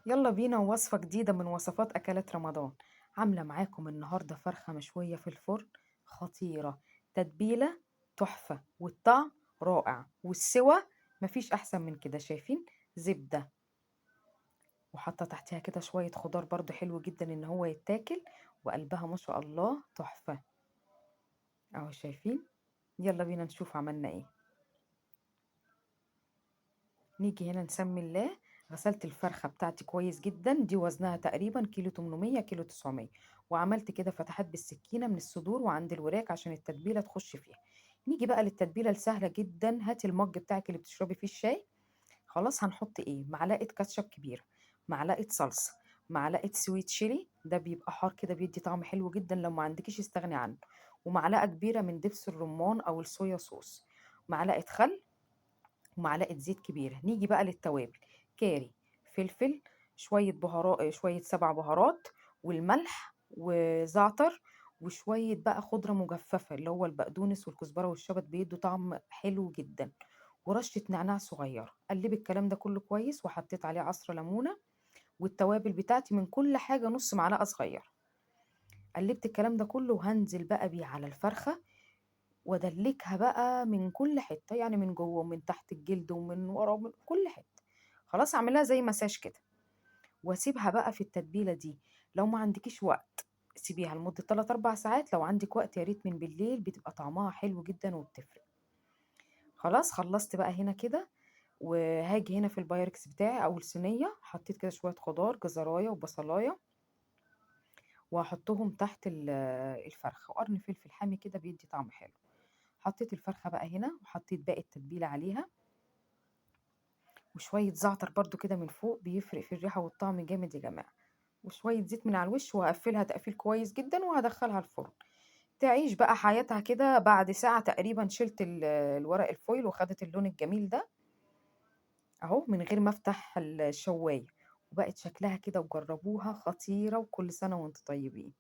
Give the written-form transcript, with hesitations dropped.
يلا بينا وصفة جديدة من وصفات أكلات رمضان. عاملة معاكم النهاردة فرخة مشوية في الفرن، خطيرة. تتبيلة تحفة، والطعم رائع، والسوى مفيش أحسن من كده. شايفين؟ زبدة، وحاطة تحتها كده شوية خضار برضو حلو جدا إن هو يتاكل، وقلبها ما شاء الله تحفة. أهو شايفين؟ يلا بينا نشوف عملنا إيه. نيجي هنا نسمي الله. غسلت الفرخة بتاعتي كويس جدا، دي وزنها تقريبا كيلو 800 كيلو 900. وعملت كده فتحات بالسكينة من الصدور وعند الوراك عشان التتبيلة تخش فيها. نيجي بقى للتتبيلة السهلة جدا. هاتي المج بتاعك اللي بتشربي فيه الشاي. خلاص، هنحط ايه؟ معلقة كاتشب كبيرة، معلقة صلصة، معلقة سويت شيلي، ده بيبقى حار كده بيدي طعم حلو جدا، لو ما عندكيش استغني عنه. ومعلقة كبيرة من دبس الرمان او الصويا صوص، معلقة خل، ومعلقة زيت كبيرة. نيجي بقى للتوابل: كاري، فلفل، شوية بهارات، شوية 7 بهارات، والملح وزعتر، وشوية بقى خضرة مجففة اللي هو البقدونس والكزبرة والشبت، بيدوا طعم حلو جدا، ورشة نعناع صغيرة. قلبي الكلام ده كله كويس، وحطيت عليه عصرة ليمونة، والتوابل بتاعتي من كل حاجة نص معلقة صغيرة. قلبت الكلام ده كله، وهنزل بقى بيه على الفرخة، وادلكها بقى من كل حته، يعني من جوه ومن تحت الجلد ومن ورا ومن كل حته. خلاص، اعملها زي مساج كده، واسيبها بقى في التتبيله دي. لو ما عندكيش وقت سيبيها لمده 3 4 ساعات، لو عندك وقت يا ريت من بالليل، بتبقى طعمها حلو جدا وبتفرق. خلاص، خلصت بقى هنا كده. وهاجي هنا في البايركس بتاعي او الصينيه، حطيت كده شويه خضار، جزرايه وبصلايه، وهحطهم تحت الفرخه، وقرن فلفل حامي كده بيدي طعم حلو. حطيت الفرخة بقى هنا، وحطيت باقي التتبيلة عليها، وشوية زعتر برضو كده من فوق، بيفرق في الريحة والطعم جامد يا جماعة. وشوية زيت من على الوش، وهقفلها تقفيل كويس جدا، وهدخلها الفرن تعيش بقى حياتها كده. بعد ساعة تقريبا شلت الورق الفويل، وخدت اللون الجميل ده اهو، من غير ما افتح الشواية، وبقت شكلها كده. وجربوها خطيرة، وكل سنة وانتم طيبين.